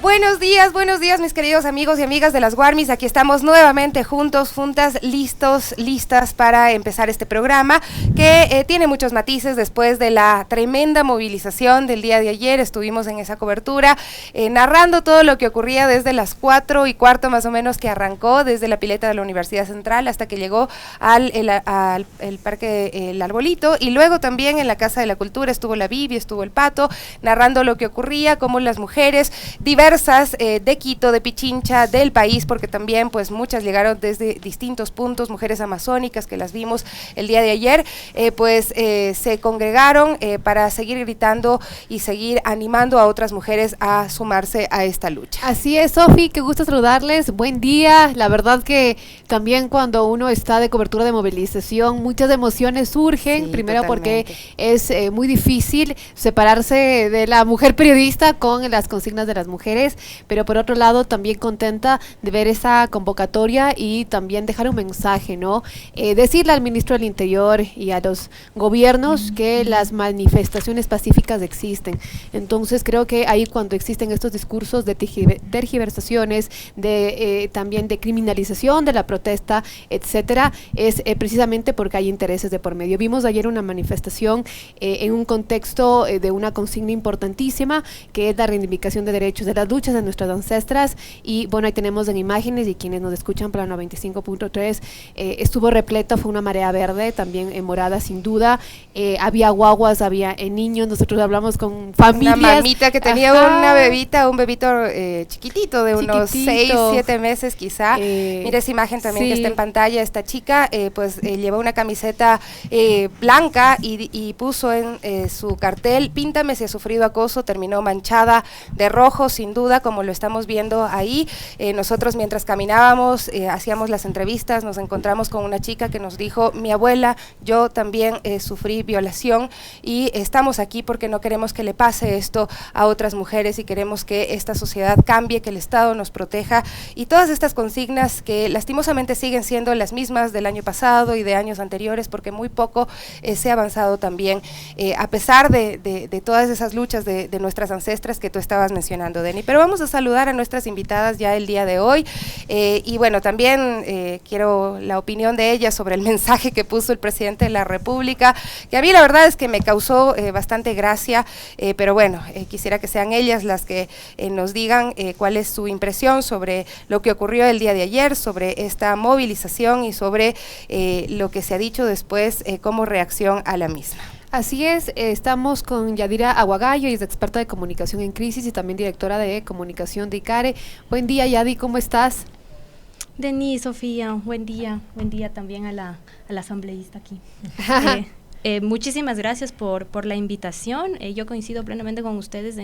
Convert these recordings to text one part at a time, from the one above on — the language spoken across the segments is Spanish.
Buenos días mis queridos amigos y amigas de las Guarmis. Aquí estamos nuevamente juntos, juntas, listas para empezar este programa que tiene muchos matices después de la tremenda movilización del día de ayer. Estuvimos en esa cobertura narrando todo lo que ocurría desde las 4:15 más o menos, que arrancó desde la pileta de la Universidad Central hasta que llegó al Parque El Arbolito, y luego también en la Casa de la Cultura estuvo la Bibi, estuvo el Pato, narrando lo que ocurría, cómo las mujeres diversas de Quito, de Pichincha, del país, porque también pues muchas llegaron desde distintos puntos, mujeres amazónicas que las vimos el día de ayer, se congregaron para seguir gritando y seguir animando a otras mujeres a sumarse a esta lucha. Así es, Sofi, qué gusto saludarles, buen día. La verdad que también cuando uno está de cobertura de movilización, muchas emociones surgen, sí, primero totalmente. porque es muy difícil separarse de la mujer periodista con las consignas de las mujeres, pero por otro lado también contenta de ver esa convocatoria y también dejar un mensaje, ¿no? Decirle al ministro del Interior y a los gobiernos que las manifestaciones pacíficas existen. Entonces creo que ahí cuando existen estos discursos de tergiversaciones, también de criminalización de la protesta, etcétera, es precisamente porque hay intereses de por medio. Vimos ayer una manifestación en un contexto de una consigna importantísima, que es la reivindicación de derechos, de las luchas de nuestras ancestras, y bueno, ahí tenemos en imágenes, y quienes nos escuchan para la 95.3, estuvo repleta, fue una marea verde, también morada sin duda, había guaguas, había niños, nosotros hablamos con familias. Una mamita que tenía una bebita, un bebito chiquitito de unos 6, 7 meses quizá. Mira esa imagen también, sí, que está en pantalla. Esta chica llevó una camiseta blanca y puso en su cartel: píntame si ha sufrido acoso. Terminó manchada de rojo, sin duda, como lo estamos viendo ahí. Nosotros mientras caminábamos, hacíamos las entrevistas, nos encontramos con una chica que nos dijo: mi abuela, yo también sufrí violación y estamos aquí porque no queremos que le pase esto a otras mujeres y queremos que esta sociedad cambie, que el Estado nos proteja, y todas estas consignas que lastimosamente siguen siendo las mismas del año pasado y de años anteriores, porque muy poco se ha avanzado también, a pesar de todas esas luchas de nuestras ancestras que tú estabas mencionando, Denny. Pero vamos a saludar a nuestras invitadas ya el día de hoy, y bueno, también quiero la opinión de ellas sobre el mensaje que puso el presidente de la República, que a mí la verdad es que me causó bastante gracia, pero bueno, quisiera que sean ellas las que nos digan cuál es su impresión sobre lo que ocurrió el día de ayer, sobre esta movilización y sobre lo que se ha dicho después como reacción a la misma. Así es, estamos con Yadira Aguagallo, y es experta de comunicación en crisis y también directora de comunicación de ICARE. Buen día, Yadi, ¿cómo estás? Denise, Sofía, buen día también a la asambleísta aquí. Muchísimas gracias por la invitación. Yo coincido plenamente con ustedes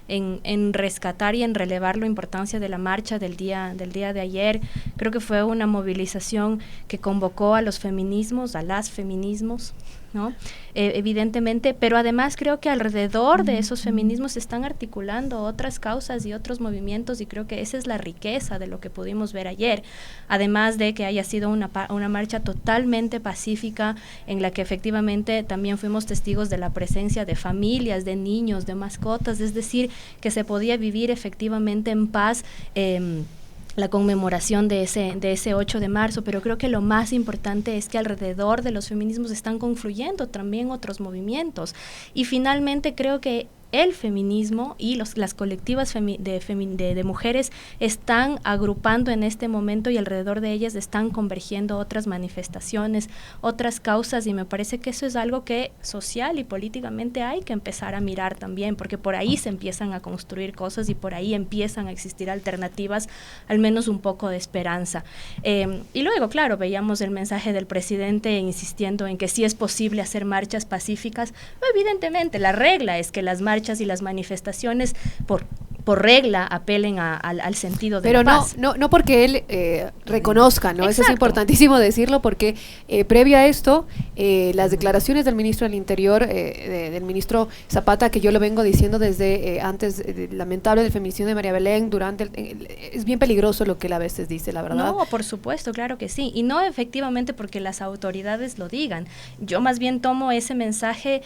en rescatar y en relevar la importancia de la marcha del día de ayer. Creo que fue una movilización que convocó a los feminismos, a las feminismos, ¿no? Evidentemente, pero además creo que alrededor de esos feminismos se están articulando otras causas y otros movimientos, y creo que esa es la riqueza de lo que pudimos ver ayer, además de que haya sido una marcha totalmente pacífica, en la que efectivamente también fuimos testigos de la presencia de familias, de niños, de mascotas, es decir, que se podía vivir efectivamente en paz la conmemoración de ese 8 de marzo, pero creo que lo más importante es que alrededor de los feminismos están confluyendo también otros movimientos, y finalmente creo que el feminismo y las colectivas de mujeres están agrupando en este momento, y alrededor de ellas están convergiendo otras manifestaciones, otras causas, y me parece que eso es algo que social y políticamente hay que empezar a mirar también, porque por ahí se empiezan a construir cosas y por ahí empiezan a existir alternativas, al menos un poco de esperanza. Y luego, claro, veíamos el mensaje del presidente insistiendo en que sí es posible hacer marchas pacíficas. Evidentemente, la regla es que las marchas y las manifestaciones por regla apelen al sentido de la paz. Pero no porque él reconozca, ¿no? Exacto. Eso es importantísimo decirlo, porque previo a esto, las declaraciones del ministro del Interior, del ministro Zapata, que yo lo vengo diciendo desde antes, lamentable del feminicidio de María Belén, es bien peligroso lo que él a veces dice, la verdad. No, por supuesto, claro que sí, y no efectivamente porque las autoridades lo digan. Yo más bien tomo ese mensaje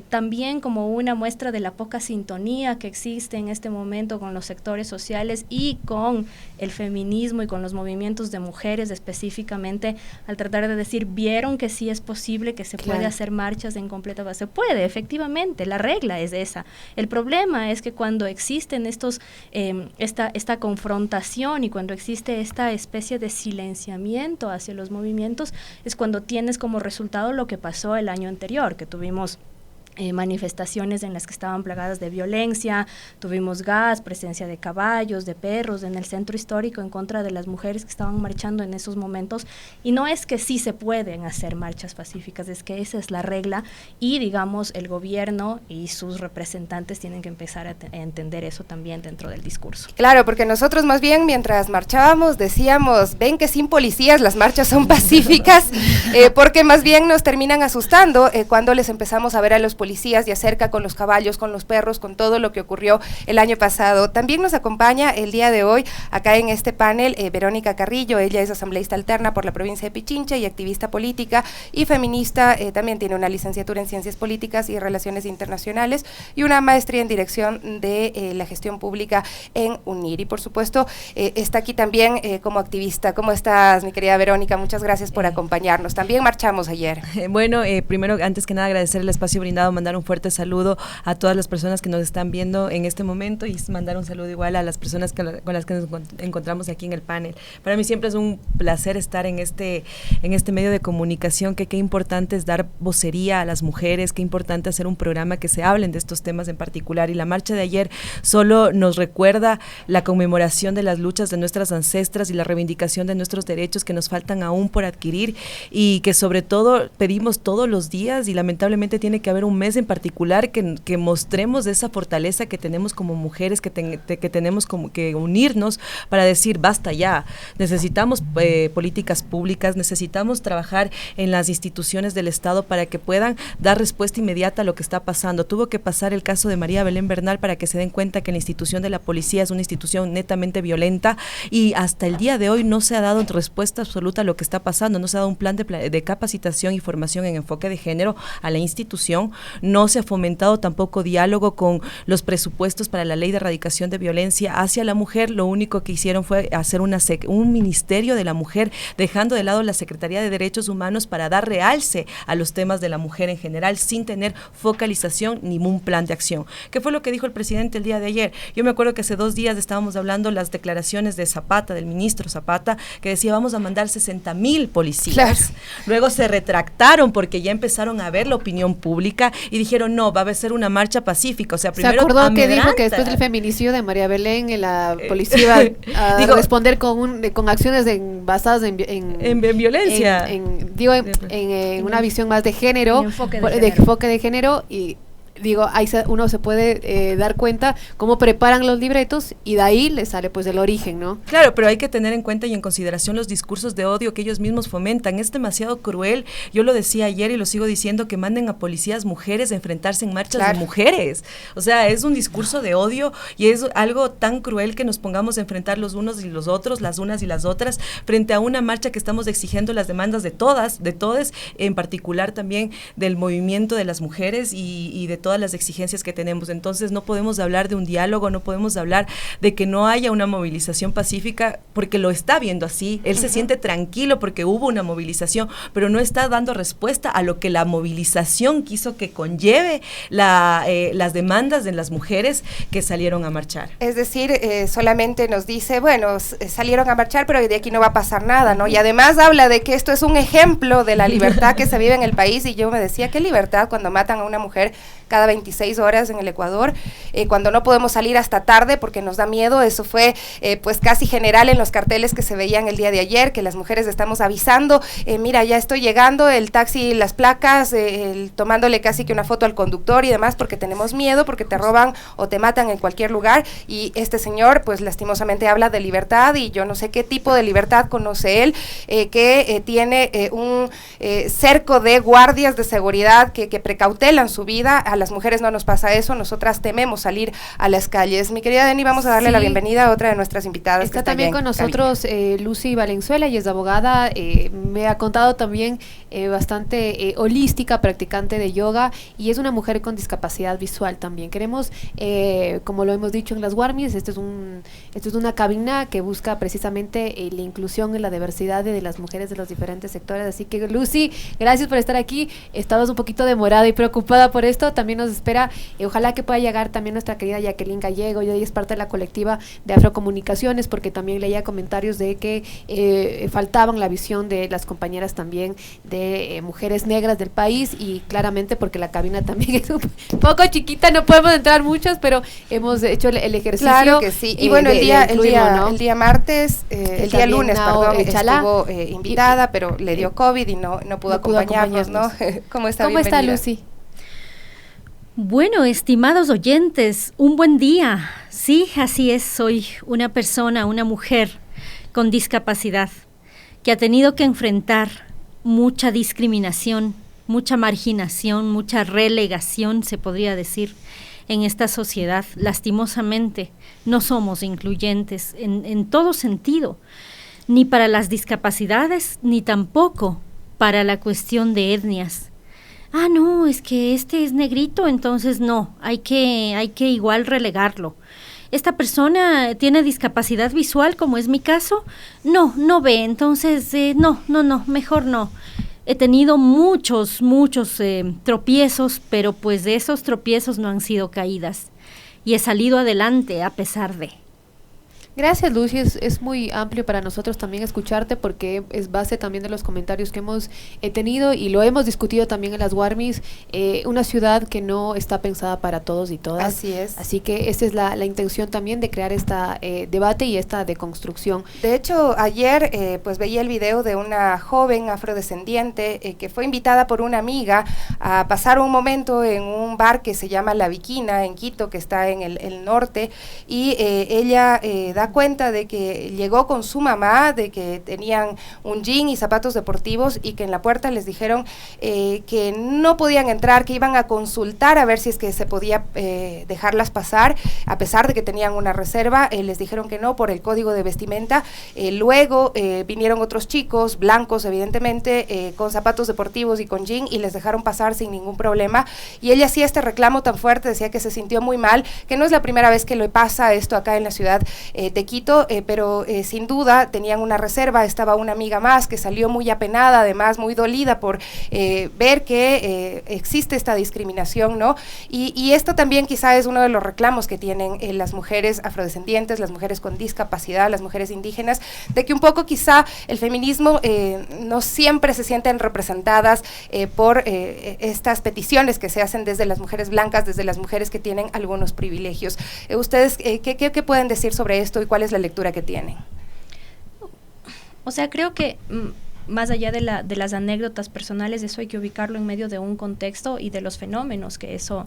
también como una muestra de la poca sintonía que existe en este momento movimiento, con los sectores sociales y con el feminismo y con los movimientos de mujeres específicamente, al tratar de decir, vieron que sí es posible, que se puede hacer marchas en completa base. Se puede, efectivamente, la regla es esa. El problema es que cuando existen esta confrontación y cuando existe esta especie de silenciamiento hacia los movimientos, es cuando tienes como resultado lo que pasó el año anterior, que tuvimos manifestaciones en las que estaban plagadas de violencia, tuvimos gas, presencia de caballos, de perros en el centro histórico en contra de las mujeres que estaban marchando en esos momentos, y no es que sí se pueden hacer marchas pacíficas, es que esa es la regla, y digamos el gobierno y sus representantes tienen que empezar a entender eso también dentro del discurso. Claro, porque nosotros más bien mientras marchábamos decíamos, ven que sin policías las marchas son pacíficas, porque más bien nos terminan asustando cuando les empezamos a ver a los policías de acerca con los caballos, con los perros, con todo lo que ocurrió el año pasado. También nos acompaña el día de hoy acá en este panel Verónica Carrillo. Ella es asambleísta alterna por la provincia de Pichincha y activista política y feminista. También tiene una licenciatura en Ciencias Políticas y Relaciones Internacionales y una maestría en Dirección de la Gestión Pública en UNIR. Y por supuesto está aquí también como activista. ¿Cómo estás, mi querida Verónica? Muchas gracias por acompañarnos. También marchamos ayer. Bueno, primero, antes que nada, agradecer el espacio brindado, mandar un fuerte saludo a todas las personas que nos están viendo en este momento y mandar un saludo igual a las personas con las que nos encontramos aquí en el panel. Para mí siempre es un placer estar en este medio de comunicación, que qué importante es dar vocería a las mujeres, qué importante hacer un programa que se hablen de estos temas en particular, y la marcha de ayer solo nos recuerda la conmemoración de las luchas de nuestras ancestras y la reivindicación de nuestros derechos que nos faltan aún por adquirir y que sobre todo pedimos todos los días, y lamentablemente tiene que haber un mes en particular que mostremos esa fortaleza que tenemos como mujeres, que tenemos como que unirnos para decir basta ya, necesitamos políticas públicas, necesitamos trabajar en las instituciones del Estado para que puedan dar respuesta inmediata a lo que está pasando. Tuvo que pasar el caso de María Belén Bernal para que se den cuenta que la institución de la policía es una institución netamente violenta, y hasta el día de hoy no se ha dado respuesta absoluta a lo que está pasando, no se ha dado un plan de capacitación y formación en enfoque de género a la institución. No se ha fomentado tampoco diálogo con los presupuestos para la ley de erradicación de violencia hacia la mujer. Lo único que hicieron fue hacer un ministerio de la mujer, dejando de lado la Secretaría de Derechos Humanos para dar realce a los temas de la mujer en general, sin tener focalización ni un plan de acción. ¿Qué fue lo que dijo el presidente el día de ayer? Yo me acuerdo que hace 2 días estábamos hablando las declaraciones de Zapata, del ministro Zapata, que decía vamos a mandar 60,000 policías. Claro. Luego se retractaron porque ya empezaron a ver la opinión pública y dijeron no, va a ser una marcha pacífica. O sea, primero se acordó que dijo que después del feminicidio de María Belén la policía iba a responder con acciones basadas en violencia, en una visión más de género, de enfoque de género, y digo, ahí uno se puede dar cuenta cómo preparan los libretos y de ahí le sale pues el origen, ¿no? Claro, pero hay que tener en cuenta y en consideración los discursos de odio que ellos mismos fomentan. Es demasiado cruel, yo lo decía ayer y lo sigo diciendo, que manden a policías mujeres a enfrentarse en marchas de mujeres. O sea, es un discurso de odio y es algo tan cruel que nos pongamos a enfrentar los unos y los otros, las unas y las otras, frente a una marcha que estamos exigiendo las demandas de todas, de todes, en particular también del movimiento de las mujeres y de todas las exigencias que tenemos. Entonces no podemos hablar de un diálogo, no podemos hablar de que no haya una movilización pacífica, porque lo está viendo así. Él se siente tranquilo porque hubo una movilización, pero no está dando respuesta a lo que la movilización quiso que conlleve las demandas de las mujeres que salieron a marchar. Es decir, solamente nos dice, bueno, salieron a marchar, pero de aquí no va a pasar nada, ¿no? Y además habla de que esto es un ejemplo de la libertad que se vive en el país, y yo me decía, ¿qué libertad cuando matan a una mujer cada 26 horas en el Ecuador, cuando no podemos salir hasta tarde porque nos da miedo? Eso fue pues casi general en los carteles que se veían el día de ayer, que las mujeres estamos avisando, mira, ya estoy llegando, el taxi, las placas, tomándole casi que una foto al conductor y demás, porque tenemos miedo, porque te roban o te matan en cualquier lugar. Y este señor pues lastimosamente habla de libertad, y yo no sé qué tipo de libertad conoce él, que tiene un cerco de guardias de seguridad que precautelan su vida a las las mujeres no nos pasa eso, nosotras tememos salir a las calles. Mi querida Deni, vamos a darle la bienvenida a otra de nuestras invitadas. Está también con nosotros Lucy Valenzuela, y es abogada, me ha contado también bastante holística, practicante de yoga, y es una mujer con discapacidad visual también. Queremos, como lo hemos dicho en las Warmis, esto es una cabina que busca precisamente la inclusión y la diversidad de las mujeres de los diferentes sectores, así que Lucy, gracias por estar aquí. Estabas un poquito demorada y preocupada por esto, también nos espera, ojalá que pueda llegar también nuestra querida Jacqueline Gallego, y ella es parte de la colectiva de Afrocomunicaciones, porque también leía comentarios de que faltaban la visión de las compañeras también de mujeres negras del país, y claramente porque la cabina también es un poco chiquita, no podemos entrar muchas, pero hemos hecho el ejercicio. Claro que sí, y bueno, el día martes, el día lunes, perdón, estuvo invitada, pero le dio COVID y no pudo acompañarnos, ¿no? ¿Cómo está Lucy? Bueno, estimados oyentes, un buen día. Sí, así es, soy una persona, una mujer con discapacidad que ha tenido que enfrentar mucha discriminación, mucha marginación, mucha relegación, se podría decir, en esta sociedad. Lastimosamente, no somos incluyentes en todo sentido, ni para las discapacidades, ni tampoco para la cuestión de etnias. Ah, no, es que este es negrito, entonces no, hay que igual relegarlo. Esta persona tiene discapacidad visual, como es mi caso, no ve, entonces no, mejor no. He tenido muchos tropiezos, pero pues de esos tropiezos no han sido caídas, y he salido adelante a pesar de. Gracias, Lucy, es muy amplio para nosotros también escucharte, porque es base también de los comentarios que hemos tenido y lo hemos discutido también en las Warmis, una ciudad que no está pensada para todos y todas. Así es. Así que esa es la intención también de crear esta debate y esta deconstrucción. De hecho, ayer pues veía el video de una joven afrodescendiente que fue invitada por una amiga a pasar un momento en un bar que se llama La Viquina en Quito, que está en el norte, y ella da cuenta de que llegó con su mamá, de que tenían un jean y zapatos deportivos, y que en la puerta les dijeron que no podían entrar, que iban a consultar a ver si es que se podía dejarlas pasar, a pesar de que tenían una reserva. Les dijeron que no por el código de vestimenta. Luego vinieron otros chicos, blancos evidentemente, con zapatos deportivos y con jean, y les dejaron pasar sin ningún problema, y ella hacía este reclamo tan fuerte, decía que se sintió muy mal, que no es la primera vez que le pasa esto acá en la ciudad de Quito, pero sin duda tenían una reserva. Estaba una amiga más que salió muy apenada, además muy dolida por ver que existe esta discriminación, ¿no? Y esto también quizá es uno de los reclamos que tienen las mujeres afrodescendientes, las mujeres con discapacidad, las mujeres indígenas, de que un poco quizá el feminismo no siempre se sienten representadas por estas peticiones que se hacen desde las mujeres blancas, desde las mujeres que tienen algunos privilegios. ¿Ustedes qué pueden decir sobre esto y cuál es la lectura que tienen? O sea, creo que más allá de las anécdotas personales, eso hay que ubicarlo en medio de un contexto y de los fenómenos que eso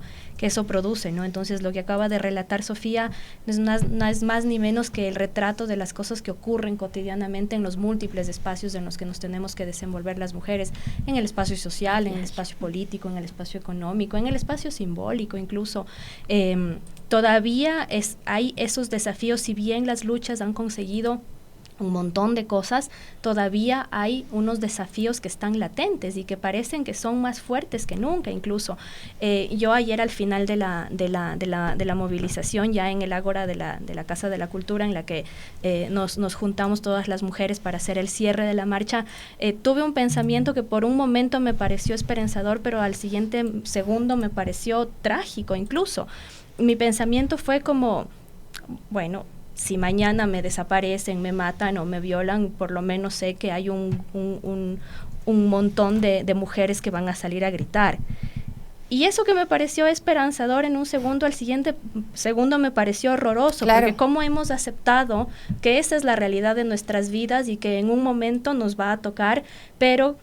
produce, ¿no? Entonces, lo que acaba de relatar Sofía no es más ni menos que el retrato de las cosas que ocurren cotidianamente en los múltiples espacios en los que nos tenemos que desenvolver las mujeres, en el espacio social, en el espacio político, en el espacio económico, en el espacio simbólico incluso. Todavía hay esos desafíos, si bien las luchas han conseguido un montón de cosas, todavía hay unos desafíos que están latentes y que parecen que son más fuertes que nunca. Incluso yo ayer al final de la movilización, ya en el ágora de la Casa de la Cultura, en la que nos juntamos todas las mujeres para hacer el cierre de la marcha, tuve un pensamiento que por un momento me pareció esperanzador, pero al siguiente segundo me pareció trágico incluso. Mi pensamiento fue como, bueno, si mañana me desaparecen, me matan o me violan, por lo menos sé que hay un montón de mujeres que van a salir a gritar. Y eso que me pareció esperanzador en un segundo, al siguiente segundo me pareció horroroso, claro, porque cómo hemos aceptado que esa es la realidad de nuestras vidas y que en un momento nos va a tocar, pero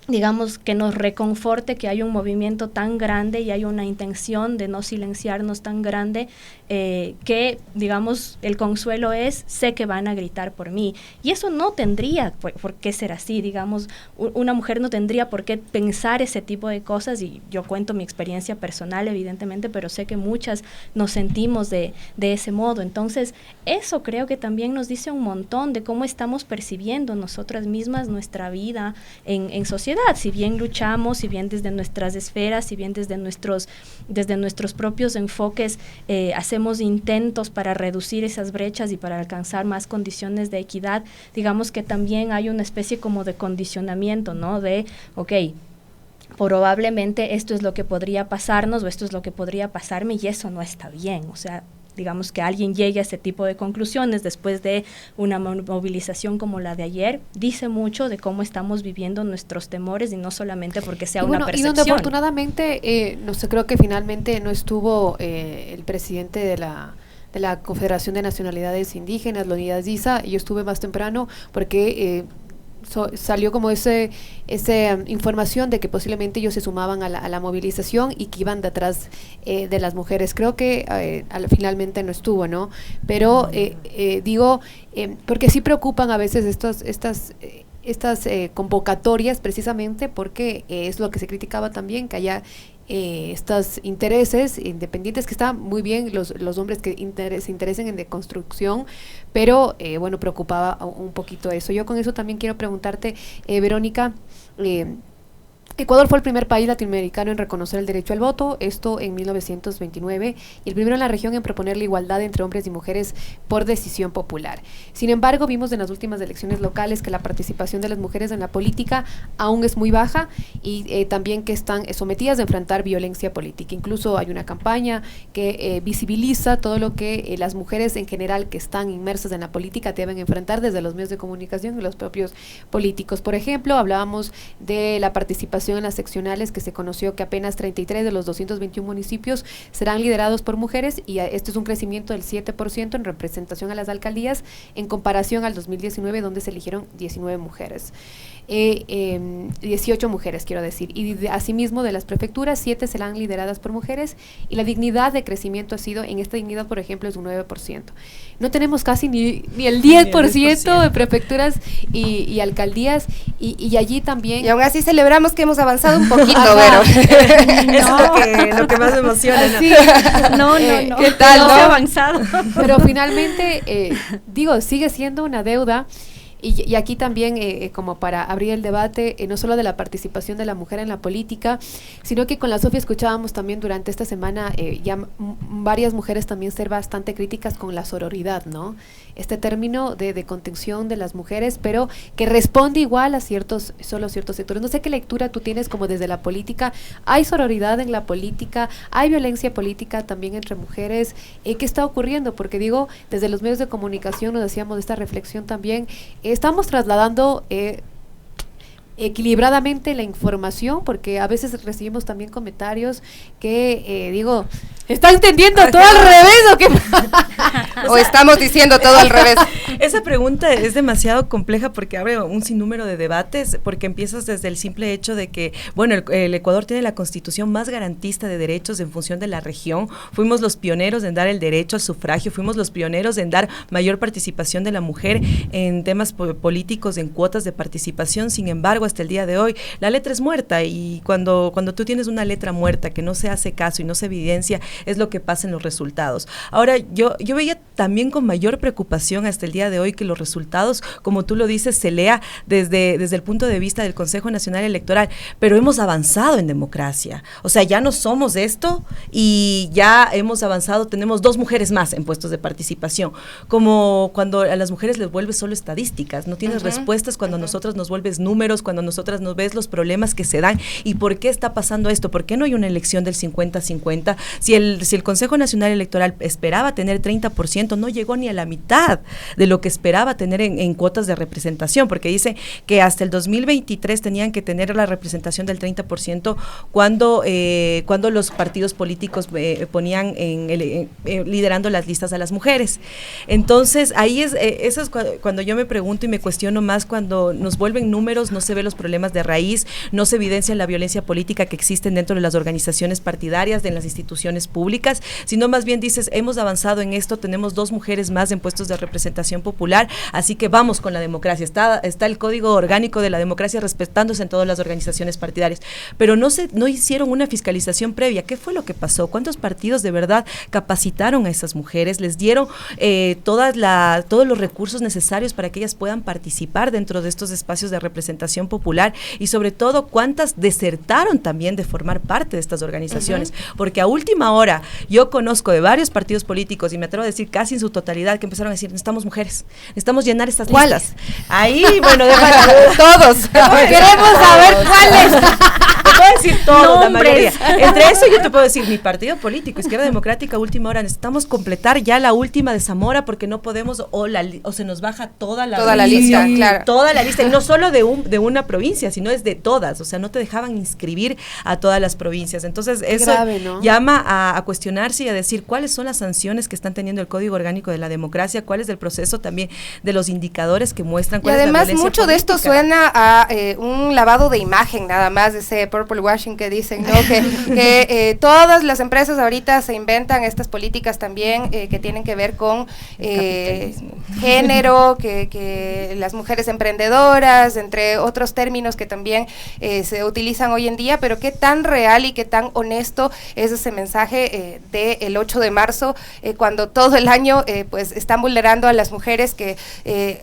digamos, que nos reconforte que hay un movimiento tan grande y hay una intención de no silenciarnos tan grande, que, digamos, el consuelo es, sé que van a gritar por mí. Y eso no tendría por qué ser así, digamos, una mujer no tendría por qué pensar ese tipo de cosas, y yo cuento mi experiencia personal, evidentemente, pero sé que muchas nos sentimos de ese modo. Entonces, eso creo que también nos dice un montón de cómo estamos percibiendo nosotras mismas nuestra vida en sociedad. Si bien luchamos, si bien desde nuestras esferas, si bien desde nuestros propios enfoques hacemos intentos para reducir esas brechas y para alcanzar más condiciones de equidad, digamos que también hay una especie como de condicionamiento, ¿no? De, probablemente esto es lo que podría pasarnos o esto es lo que podría pasarme y eso no está bien, o sea, digamos que alguien llegue a ese tipo de conclusiones después de una movilización como la de ayer, dice mucho de cómo estamos viviendo nuestros temores y no solamente porque sea una percepción. Y donde afortunadamente, no sé, creo que finalmente no estuvo el presidente de la Confederación de Nacionalidades Indígenas, Leonidas Diza, y yo estuve más temprano porque salió como esa información de que posiblemente ellos se sumaban a la movilización y que iban detrás de las mujeres. Creo que finalmente no estuvo, ¿no? Pero digo, porque sí preocupan a veces estas convocatorias, precisamente porque es lo que se criticaba también, que haya estos intereses independientes, que está muy bien los hombres que se interesen en deconstrucción, pero bueno, preocupaba un poquito eso. Yo con eso también quiero preguntarte, Verónica, Ecuador fue el primer país latinoamericano en reconocer el derecho al voto, esto en 1929, y el primero en la región en proponer la igualdad entre hombres y mujeres por decisión popular. Sin embargo, vimos en las últimas elecciones locales que la participación de las mujeres en la política aún es muy baja y también que están sometidas a enfrentar violencia política. Incluso hay una campaña que visibiliza todo lo que las mujeres en general que están inmersas en la política deben enfrentar desde los medios de comunicación y los propios políticos. Por ejemplo, hablábamos de la participación en las seccionales, que se conoció que apenas 33 de los 221 municipios serán liderados por mujeres, y esto es un crecimiento del 7% en representación a las alcaldías en comparación al 2019, donde se eligieron 19 mujeres. 18 mujeres, quiero decir, y asimismo de las prefecturas, 7 serán lideradas por mujeres, y la dignidad de crecimiento ha sido, en esta dignidad, por ejemplo, es un 9%. No tenemos casi ni el 10% de prefecturas y alcaldías, y allí también... Y aún así celebramos que hemos avanzado un poquito, Vero. Es lo que más me emociona. Sí. No. ¿Qué tal, no? No se ha avanzado. Pero finalmente, digo, sigue siendo una deuda. Y aquí también, como para abrir el debate, no solo de la participación de la mujer en la política, sino que con la Sofía escuchábamos también durante esta semana ya varias mujeres también ser bastante críticas con la sororidad, ¿no? Este término de contención de las mujeres, pero que responde igual a solo ciertos sectores. No sé qué lectura tú tienes como desde la política. ¿Hay sororidad en la política? ¿Hay violencia política también entre mujeres? ¿Qué está ocurriendo? Porque digo, desde los medios de comunicación nos hacíamos esta reflexión también. Estamos trasladando equilibradamente la información, porque a veces recibimos también comentarios que, digo, ¿está entendiendo todo al revés o qué? O estamos diciendo todo al revés. Esa pregunta es demasiado compleja porque abre un sinnúmero de debates, porque empiezas desde el simple hecho de que, bueno, el Ecuador tiene la constitución más garantista de derechos en función de la región. Fuimos los pioneros en dar el derecho al sufragio, fuimos los pioneros en dar mayor participación de la mujer en temas políticos, en cuotas de participación. Sin embargo, hasta el día de hoy, la letra es muerta, y cuando tú tienes una letra muerta que no se hace caso y no se evidencia, es lo que pasa en los resultados. Ahora, yo veía también con mayor preocupación hasta el día de hoy que los resultados, como tú lo dices, se lea desde el punto de vista del Consejo Nacional Electoral, pero hemos avanzado en democracia. O sea, ya no somos esto y ya hemos avanzado, tenemos 2 mujeres más en puestos de participación. Como cuando a las mujeres les vuelves solo estadísticas, no tienes respuestas cuando nosotras nos vuelves números, cuando nosotras nos ves los problemas que se dan y por qué está pasando esto, por qué no hay una elección del 50-50, si el Consejo Nacional Electoral esperaba tener 30%, no llegó ni a la mitad de lo que esperaba tener en cuotas de representación, porque dice que hasta el 2023 tenían que tener la representación del 30% cuando los partidos políticos ponían liderando las listas a las mujeres. Entonces, ahí eso es cuando yo me pregunto y me cuestiono más, cuando nos vuelven números, no se ven los problemas de raíz, no se evidencia la violencia política que existen dentro de las organizaciones partidarias, de las instituciones públicas, sino más bien dices, hemos avanzado en esto, tenemos 2 mujeres más en puestos de representación popular, así que vamos con la democracia, está el código orgánico de la democracia respetándose en todas las organizaciones partidarias, pero no hicieron una fiscalización previa. ¿Qué fue lo que pasó? ¿Cuántos partidos de verdad capacitaron a esas mujeres? ¿Les dieron todos los recursos necesarios para que ellas puedan participar dentro de estos espacios de representación popular? Y sobre todo, ¿cuántas desertaron también de formar parte de estas organizaciones? Porque a última hora, yo conozco de varios partidos políticos, y me atrevo a decir casi en su totalidad, que empezaron a decir, necesitamos mujeres, necesitamos llenar estas listas. Ahí, bueno, todos. Queremos saber cuáles. Te puedo decir todos, la mayoría. Entre eso yo te puedo decir, mi partido político, Izquierda Democrática, última hora, necesitamos completar ya la última de Zamora, porque no podemos, o se nos baja toda la lista, claro. Toda la lista, y no solo de una provincia, sino es de todas, o sea, no te dejaban inscribir a todas las provincias. Entonces, eso grave, ¿no? Llama a cuestionarse y a decir cuáles son las sanciones que están teniendo el Código Orgánico de la Democracia, cuál es el proceso también de los indicadores que muestran cuál es la violencia política. Y además mucho de esto suena a un lavado de imagen, nada más, de ese purple washing que dicen, ¿no? que todas las empresas ahorita se inventan estas políticas también que tienen que ver con género, que las mujeres emprendedoras, entre otros términos que también se utilizan hoy en día, pero qué tan real y qué tan honesto es ese mensaje del 8 de marzo, cuando todo el año pues están vulnerando a las mujeres que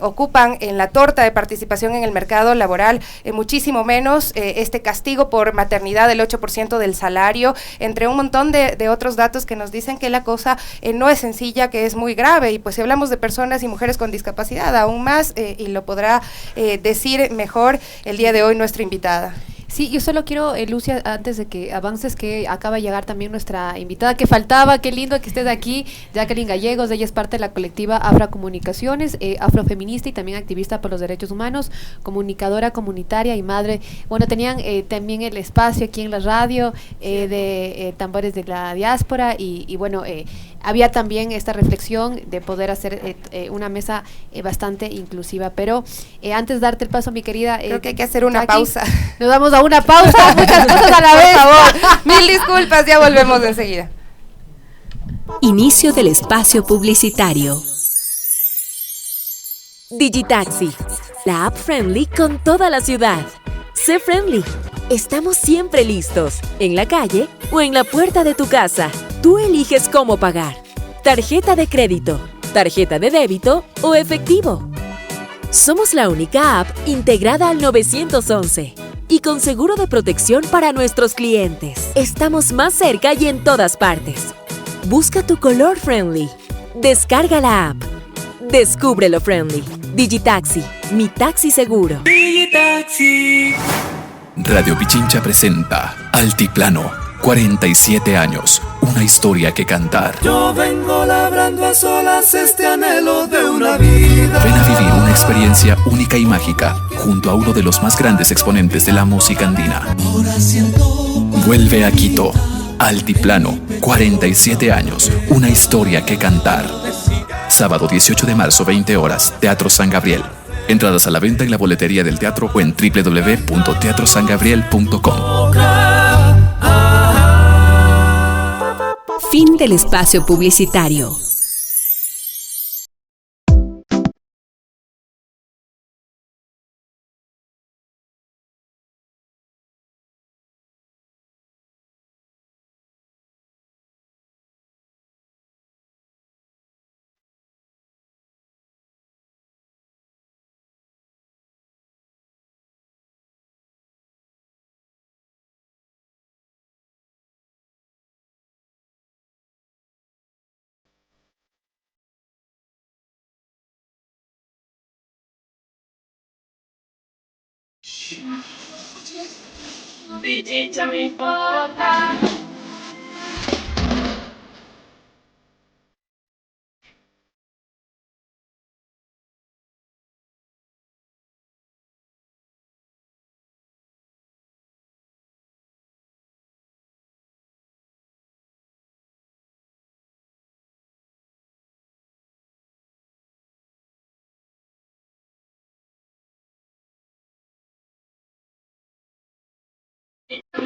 ocupan en la torta de participación en el mercado laboral muchísimo menos, este castigo por maternidad del 8% del salario, entre un montón de otros datos que nos dicen que la cosa no es sencilla, que es muy grave. Y pues si hablamos de personas y mujeres con discapacidad, aún más, y lo podrá decir mejor el día de hoy nuestra invitada. Sí, yo solo quiero, Lucia, antes de que avances, que acaba de llegar también nuestra invitada, que faltaba, qué lindo que estés aquí, Jacqueline Gallegos. Ella es parte de la colectiva Afrocomunicaciones, afrofeminista y también activista por los derechos humanos, comunicadora comunitaria y madre. Bueno, tenían también el espacio aquí en la radio de Tambores de la Diáspora y bueno, había también esta reflexión de poder hacer una mesa bastante inclusiva, pero antes de darte el paso, mi querida, creo que hay que hacer una pausa. Nos vamos a una pausa, muchas cosas a la vez. Por favor, mil disculpas, ya volvemos enseguida. Inicio del espacio publicitario. Digitaxi, la app friendly con toda la ciudad. Sé friendly. Estamos siempre listos, en la calle o en la puerta de tu casa. Tú eliges cómo pagar. Tarjeta de crédito, tarjeta de débito o efectivo. Somos la única app integrada al 911 y con seguro de protección para nuestros clientes. Estamos más cerca y en todas partes. Busca tu color friendly. Descarga la app. Descubre lo friendly. Digitaxi, mi taxi seguro. Digitaxi. Radio Pichincha presenta Altiplano, 47 años, una historia que cantar. Yo vengo labrando a solas este anhelo de una vida. Ven a vivir una experiencia única y mágica junto a uno de los más grandes exponentes de la música andina. Vuelve a Quito, Altiplano, 47 años, una historia que cantar. Sábado 18 de marzo, 20 horas, Teatro San Gabriel. Entradas a la venta en la boletería del teatro o en www.teatrosangabriel.com. Fin del espacio publicitario. Pichincha me importa.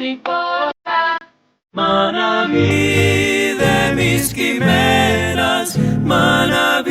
no importa. Manabí de mis quimeras, Manabí.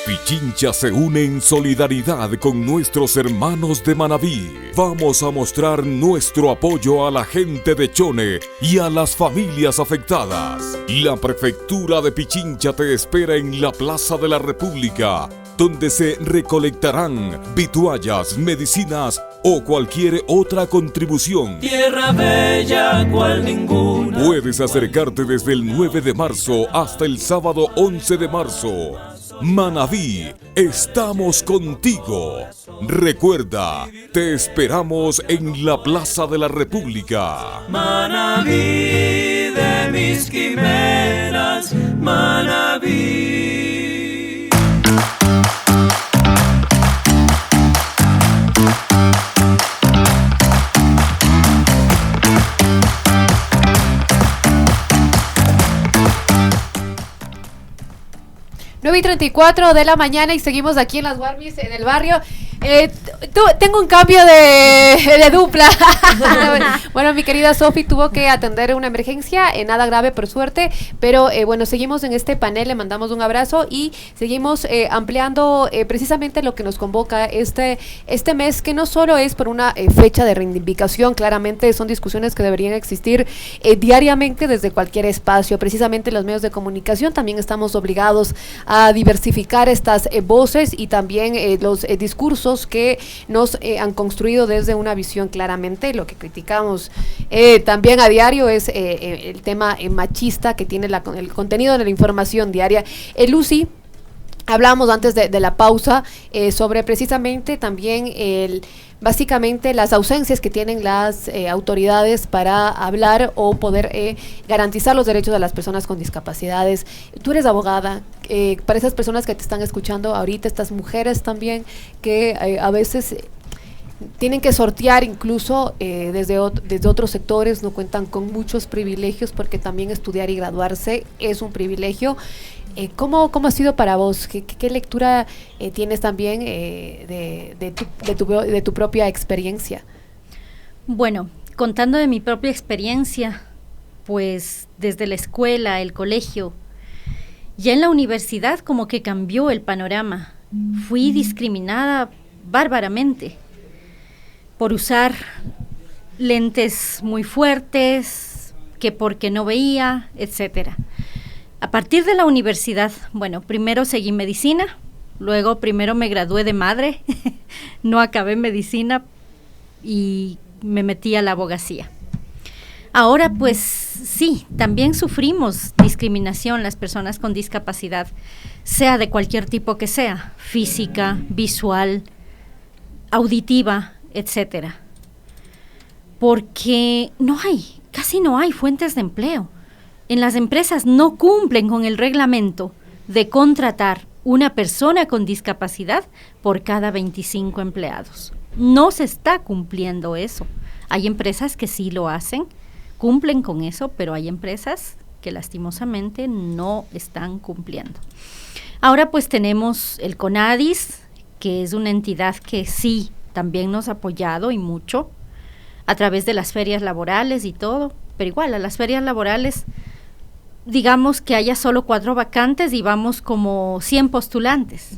Pichincha se une en solidaridad con nuestros hermanos de Manabí. Vamos a mostrar nuestro apoyo a la gente de Chone y a las familias afectadas. La Prefectura de Pichincha te espera en la Plaza de la República, donde se recolectarán vituallas, medicinas o cualquier otra contribución. Tierra bella cual ninguna. Puedes acercarte desde el 9 de marzo hasta el sábado 11 de marzo. Manabí, estamos contigo. Recuerda, te esperamos en la Plaza de la República. Manabí de mis quimeras, Manabí. Y 34 de la mañana y seguimos aquí en las Warmis, en el barrio. Tengo un cambio de dupla. Bueno, mi querida Sofi tuvo que atender una emergencia, nada grave por suerte, pero bueno, seguimos en este panel, le mandamos un abrazo y seguimos ampliando precisamente lo que nos convoca este mes, que no solo es por una fecha de reivindicación, claramente son discusiones que deberían existir diariamente desde cualquier espacio. Precisamente los medios de comunicación también estamos obligados a diversificar estas voces y también los discursos que nos han construido desde una visión claramente. Lo que criticamos también a diario es el tema machista que tiene el contenido de la información diaria. Lucy, hablábamos antes de la pausa sobre precisamente también básicamente las ausencias que tienen las autoridades para hablar o poder garantizar los derechos de las personas con discapacidades. Tú eres abogada, para esas personas que te están escuchando ahorita, estas mujeres también que a veces tienen que sortear incluso desde otros sectores, no cuentan con muchos privilegios, porque también estudiar y graduarse es un privilegio. ¿Cómo ha sido para vos? ¿Qué lectura tienes también de tu propia experiencia? Bueno, contando de mi propia experiencia, pues desde la escuela, el colegio, ya en la universidad como que cambió el panorama. Fui discriminada bárbaramente por usar lentes muy fuertes, que porque no veía, etcétera. A partir de la universidad, bueno, primero seguí medicina, luego primero me gradué de madre, no acabé medicina y me metí a la abogacía. Ahora pues sí, también sufrimos discriminación las personas con discapacidad, sea de cualquier tipo que sea, física, visual, auditiva, etcétera. Porque casi no hay fuentes de empleo. En las empresas no cumplen con el reglamento de contratar una persona con discapacidad por cada 25 empleados. No se está cumpliendo eso. Hay empresas que sí lo hacen, cumplen con eso, pero hay empresas que lastimosamente no están cumpliendo. Ahora pues tenemos el CONADIS, que es una entidad que sí también nos ha apoyado y mucho a través de las ferias laborales y todo, pero igual a las ferias laborales digamos que haya solo 4 vacantes y vamos como 100 postulantes,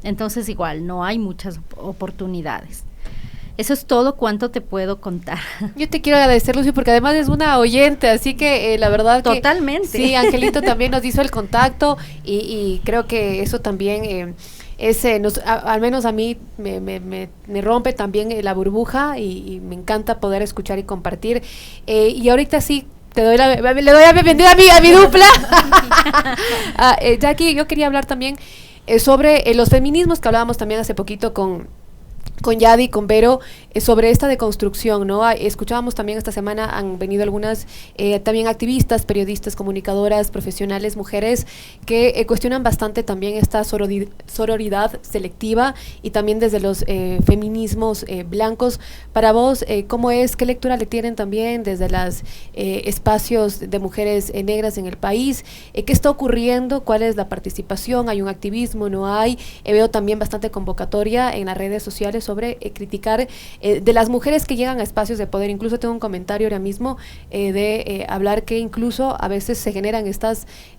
entonces igual no hay muchas oportunidades. Eso es todo cuanto te puedo contar. Yo te quiero agradecer, Lucy, porque además es una oyente, así que la verdad totalmente. Sí, Angelito también nos hizo el contacto y creo que eso también al menos a mí me rompe también la burbuja y me encanta poder escuchar y compartir. Y ahorita sí, le doy la bienvenida a mi dupla. Jackie, yo quería hablar también sobre los feminismos que hablábamos también hace poquito con Yadi, con Vero, sobre esta deconstrucción, ¿no? Escuchábamos también esta semana, han venido algunas también activistas, periodistas, comunicadoras, profesionales, mujeres, que cuestionan bastante también esta sororidad selectiva y también desde los feminismos blancos. Para vos, ¿cómo es? ¿Qué lectura le tienen también desde los espacios de mujeres negras en el país? ¿Qué está ocurriendo? ¿Cuál es la participación? ¿Hay un activismo? ¿No hay? Veo también bastante convocatoria en las redes sociales sobre criticar de las mujeres que llegan a espacios de poder. Incluso tengo un comentario ahora mismo de hablar que incluso a veces se generan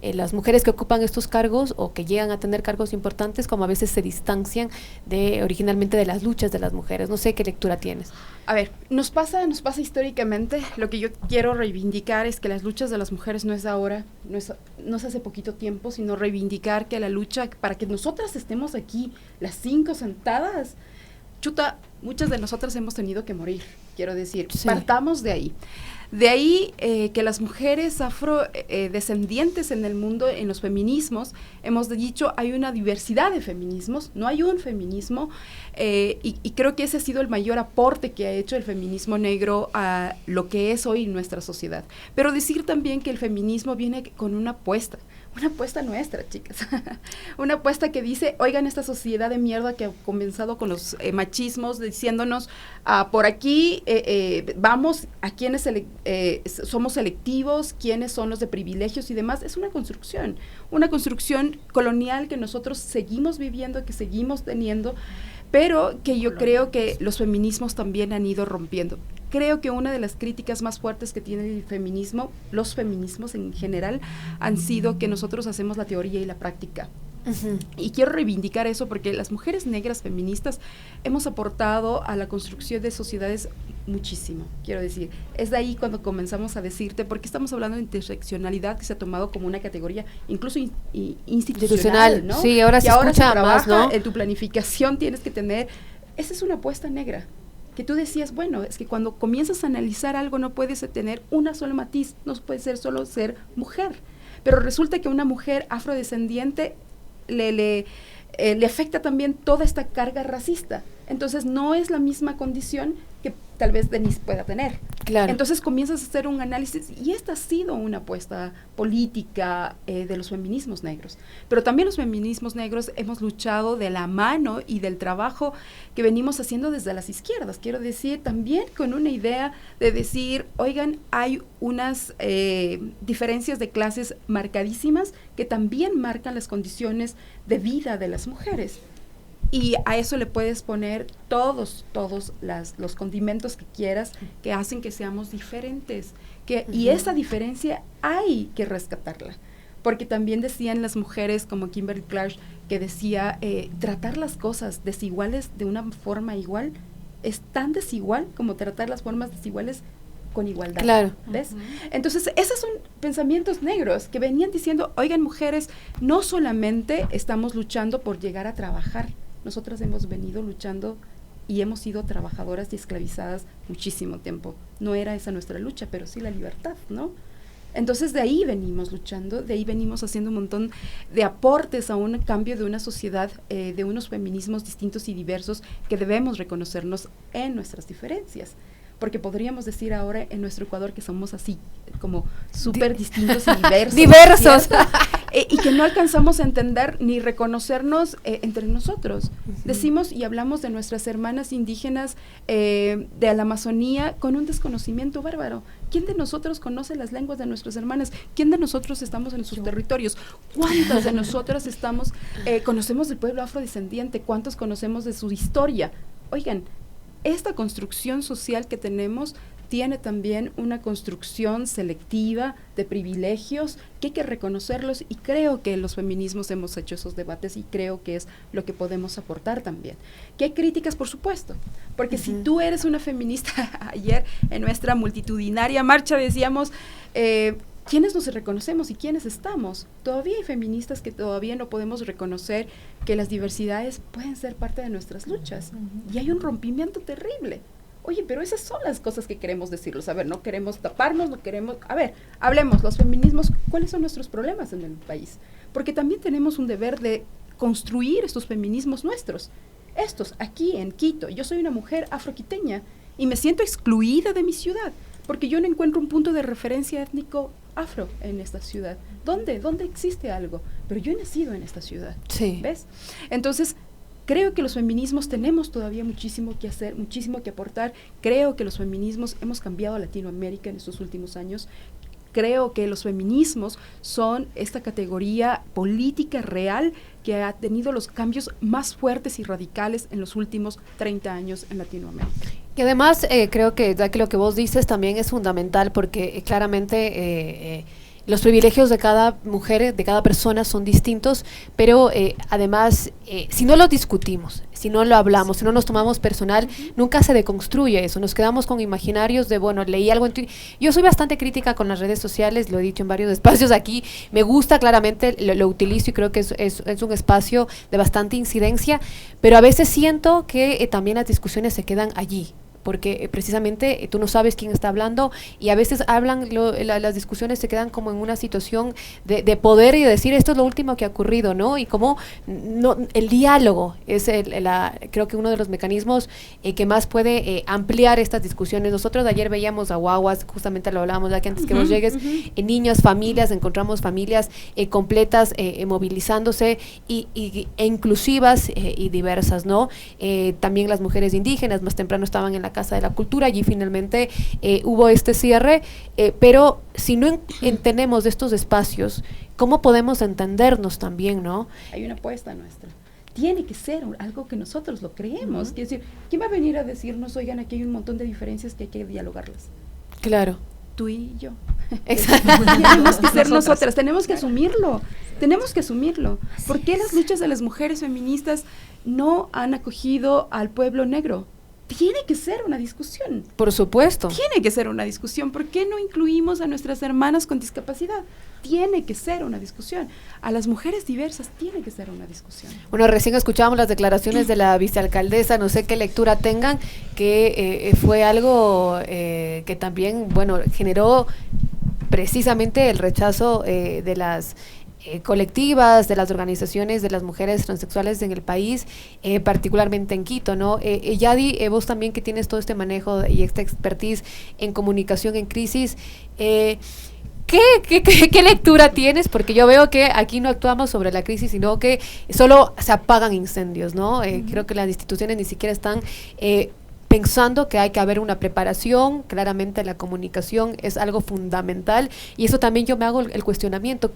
las mujeres que ocupan estos cargos o que llegan a tener cargos importantes, como a veces se distancian originalmente de las luchas de las mujeres. No sé qué lectura tienes. A ver, nos pasa históricamente. Lo que yo quiero reivindicar es que las luchas de las mujeres no es ahora, no es hace poquito tiempo, sino reivindicar que la lucha para que nosotras estemos aquí, las 5 sentadas, muchas de nosotras hemos tenido que morir, quiero decir, sí. Partamos de ahí. De ahí que las mujeres afrodescendientes en el mundo, en los feminismos, hemos dicho, hay una diversidad de feminismos, no hay un feminismo, y creo que ese ha sido el mayor aporte que ha hecho el feminismo negro a lo que es hoy nuestra sociedad. Pero decir también que el feminismo viene con una apuesta nuestra, chicas, una apuesta que dice, oigan, esta sociedad de mierda que ha comenzado con los machismos, diciéndonos, por aquí vamos, a quienes somos selectivos, quiénes son los de privilegios y demás. Es una construcción colonial que nosotros seguimos viviendo, que seguimos teniendo, pero que yo creo que los feminismos también han ido rompiendo. Creo que una de las críticas más fuertes que tiene el feminismo, los feminismos en general, han sido que nosotros hacemos la teoría y la práctica. Uh-huh. Y quiero reivindicar eso porque las mujeres negras feministas hemos aportado a la construcción de sociedades muchísimo, quiero decir. Es de ahí cuando comenzamos a decirte, porque estamos hablando de interseccionalidad que se ha tomado como una categoría incluso institucional, ¿no? Sí, ahora se escucha más, ¿no? En tu planificación tienes que tener, esa es una apuesta negra. Que tú decías, bueno, es que cuando comienzas a analizar algo no puedes tener una sola matiz, no puede ser solo ser mujer. Pero resulta que una mujer afrodescendiente le afecta también toda esta carga racista. Entonces no es la misma condición que tal vez Denise pueda tener. Claro. Entonces comienzas a hacer un análisis y esta ha sido una apuesta política de los feminismos negros. Pero también los feminismos negros hemos luchado de la mano y del trabajo que venimos haciendo desde las izquierdas. Quiero decir, también con una idea de decir, oigan, hay unas diferencias de clases marcadísimas que también marcan las condiciones de vida de las mujeres. Y a eso le puedes poner todos los condimentos que quieras que hacen que seamos diferentes. Y esa diferencia hay que rescatarla. Porque también decían las mujeres como Kimberly Clark que decía, tratar las cosas desiguales de una forma igual es tan desigual como tratar las formas desiguales con igualdad. Claro. ¿Ves? Entonces, esos son pensamientos negros que venían diciendo, oigan, mujeres, no solamente estamos luchando por llegar a trabajar, nosotras hemos venido luchando y hemos sido trabajadoras y esclavizadas muchísimo tiempo. No era esa nuestra lucha, pero sí la libertad, ¿no? Entonces de ahí venimos luchando, de ahí venimos haciendo un montón de aportes a un cambio de una sociedad, de unos feminismos distintos y diversos que debemos reconocernos en nuestras diferencias. Porque podríamos decir ahora en nuestro Ecuador que somos así, como súper distintos y diversos. ¡Diversos! Y que no alcanzamos a entender ni reconocernos entre nosotros. Uh-huh. Decimos y hablamos de nuestras hermanas indígenas de la Amazonía con un desconocimiento bárbaro. ¿Quién de nosotros conoce las lenguas de nuestras hermanas? ¿Quién de nosotros estamos en sus territorios? ¿Cuántas de nosotras conocemos del pueblo afrodescendiente? ¿Cuántos conocemos de su historia? Oigan, esta construcción social que tenemos tiene también una construcción selectiva de privilegios que hay que reconocerlos, y creo que los feminismos hemos hecho esos debates y creo que es lo que podemos aportar también. Que hay críticas, por supuesto, porque si tú eres una feminista, ayer en nuestra multitudinaria marcha decíamos, ¿quiénes nos reconocemos y quiénes estamos? Todavía hay feministas que todavía no podemos reconocer que las diversidades pueden ser parte de nuestras luchas. Y hay un rompimiento terrible. Oye, pero esas son las cosas que queremos decirlos. A ver, no queremos taparnos, no queremos... A ver, hablemos, los feminismos, ¿cuáles son nuestros problemas en el país? Porque también tenemos un deber de construir estos feminismos nuestros. Estos, aquí en Quito, yo soy una mujer afroquiteña y me siento excluida de mi ciudad, porque yo no encuentro un punto de referencia étnico afro en esta ciudad. ¿Dónde? ¿Dónde existe algo? Pero yo he nacido en esta ciudad. Sí. ¿Ves? Entonces, creo que los feminismos tenemos todavía muchísimo que hacer, muchísimo que aportar. Creo que los feminismos hemos cambiado a Latinoamérica en estos últimos años. creo que los feminismos son esta categoría política real que ha tenido los cambios más fuertes y radicales en los últimos 30 años en Latinoamérica. Y además creo que lo que vos dices también es fundamental porque claramente los privilegios de cada mujer, de cada persona son distintos, pero además si no lo discutimos, si no lo hablamos, si no nos tomamos personal, nunca se deconstruye eso, nos quedamos con imaginarios de, bueno, leí algo en Twitter. Yo soy bastante crítica con las redes sociales, lo he dicho en varios espacios aquí, me gusta claramente, lo utilizo y creo que es un espacio de bastante incidencia, pero a veces siento que también las discusiones se quedan allí, porque precisamente tú no sabes quién está hablando y a veces las discusiones se quedan como en una situación de poder y de decir esto es lo último que ha ocurrido, ¿no? Y como el diálogo es creo que uno de los mecanismos que más puede ampliar estas discusiones. Nosotros ayer veíamos a guaguas, justamente lo hablábamos ya que antes que vos llegues, niños, familias, encontramos familias completas movilizándose e inclusivas y diversas, ¿no? También las mujeres indígenas más temprano estaban en la Casa de la Cultura, allí finalmente hubo este cierre, pero si no tenemos estos espacios, ¿cómo podemos entendernos también, no? Hay una apuesta nuestra. Tiene que ser algo que nosotros lo creemos. Quiere decir, ¿quién va a venir a decirnos, oigan, aquí hay un montón de diferencias que hay que dialogarlas? Claro. Tú y yo. Tenemos que ser nosotras, tenemos que asumirlo. ¿Por qué las luchas de las mujeres feministas no han acogido al pueblo negro? Tiene que ser una discusión. Por supuesto. Tiene que ser una discusión. ¿Por qué no incluimos a nuestras hermanas con discapacidad? Tiene que ser una discusión. A las mujeres diversas tiene que ser una discusión. Bueno, recién escuchábamos las declaraciones de la vicealcaldesa, no sé qué lectura tengan, que fue algo que también, bueno, generó precisamente el rechazo de las colectivas, de las organizaciones de las mujeres transexuales en el país, particularmente en Quito, ¿no? Yadi, vos también que tienes todo este manejo y esta expertise en comunicación en crisis, ¿qué lectura tienes? Porque yo veo que aquí no actuamos sobre la crisis, sino que solo se apagan incendios, ¿no? Creo que las instituciones ni siquiera están pensando que hay que haber una preparación. Claramente la comunicación es algo fundamental y eso también yo me hago el cuestionamiento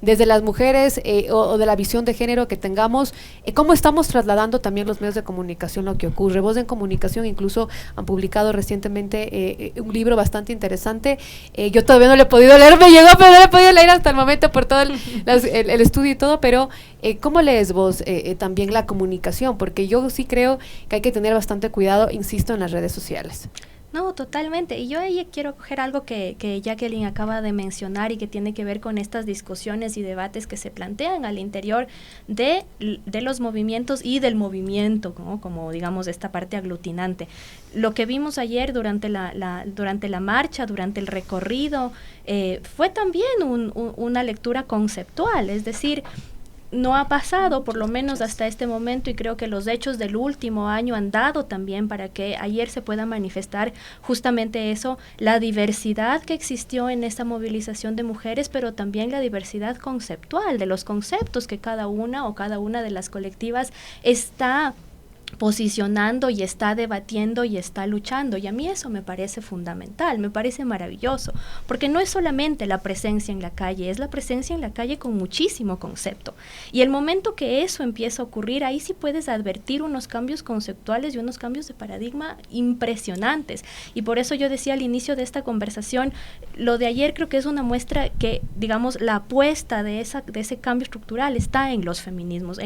desde las mujeres o de la visión de género que tengamos, cómo estamos trasladando también los medios de comunicación lo que ocurre. Vos en comunicación incluso han publicado recientemente un libro bastante interesante, yo todavía no lo he podido leer, me llegó pero no lo he podido leer hasta el momento por todo el estudio y todo, pero ¿cómo lees vos también la comunicación? Porque yo sí creo que hay que tener bastante cuidado, insisto, en las redes sociales. No, totalmente. Y yo ahí quiero coger algo que Jacqueline acaba de mencionar y que tiene que ver con estas discusiones y debates que se plantean al interior de los movimientos y del movimiento, ¿no? Como digamos esta parte aglutinante. Lo que vimos ayer durante la marcha, durante el recorrido, fue también una lectura conceptual, es decir, no ha pasado, por lo menos hasta este momento, y creo que los hechos del último año han dado también para que ayer se pueda manifestar justamente eso, la diversidad que existió en esta movilización de mujeres, pero también la diversidad conceptual de los conceptos que cada una de las colectivas está posicionando y está debatiendo y está luchando, y a mí eso me parece fundamental, me parece maravilloso, porque no es solamente la presencia en la calle, es la presencia en la calle con muchísimo concepto, y el momento que eso empieza a ocurrir, ahí sí puedes advertir unos cambios conceptuales y unos cambios de paradigma impresionantes, y por eso yo decía al inicio de esta conversación, lo de ayer creo que es una muestra que, digamos, la apuesta de ese cambio estructural está en los feminismos,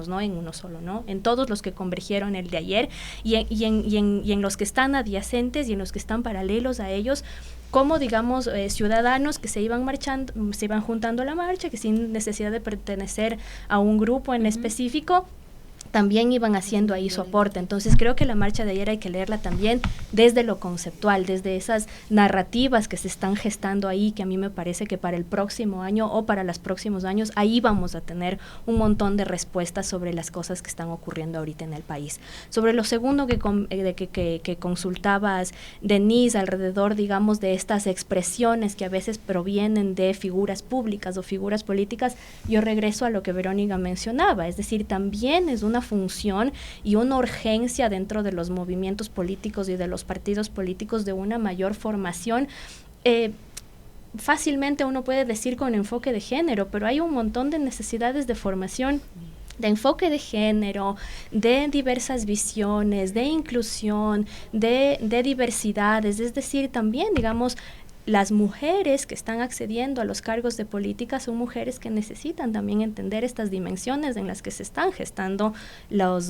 no en uno solo, ¿no? En todos los que convergieron el de ayer y en los que están adyacentes y en los que están paralelos a ellos, como digamos ciudadanos que se iban marchando, se iban juntando a la marcha, que sin necesidad de pertenecer a un grupo en específico, también iban haciendo ahí su aporte. Entonces creo que la marcha de ayer hay que leerla también desde lo conceptual, desde esas narrativas que se están gestando ahí, que a mí me parece que para el próximo año o para los próximos años, ahí vamos a tener un montón de respuestas sobre las cosas que están ocurriendo ahorita en el país. Sobre lo segundo que consultabas, Denise, alrededor, digamos, de estas expresiones que a veces provienen de figuras públicas o figuras políticas, yo regreso a lo que Verónica mencionaba, es decir, también es una función y una urgencia dentro de los movimientos políticos y de los partidos políticos de una mayor formación fácilmente uno puede decir con enfoque de género, pero hay un montón de necesidades de formación, de enfoque de género, de diversas visiones, de inclusión, de diversidades, es decir, también, digamos, las mujeres que están accediendo a los cargos de política son mujeres que necesitan también entender estas dimensiones en las que se están gestando las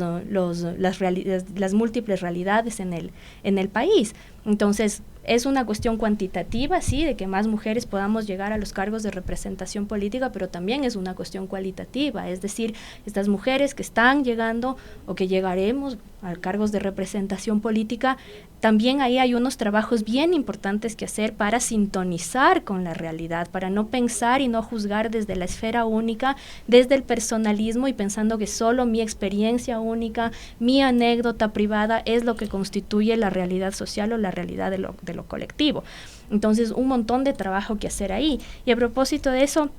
múltiples realidades en el país. Entonces, es una cuestión cuantitativa, sí, de que más mujeres podamos llegar a los cargos de representación política, pero también es una cuestión cualitativa, es decir, estas mujeres que están llegando o que llegaremos a cargos de representación política, también ahí hay unos trabajos bien importantes que hacer para sintonizar con la realidad, para no pensar y no juzgar desde la esfera única, desde el personalismo y pensando que solo mi experiencia única, mi anécdota privada es lo que constituye la realidad social o la realidad de lo colectivo. Entonces, un montón de trabajo que hacer ahí. Y a propósito de eso,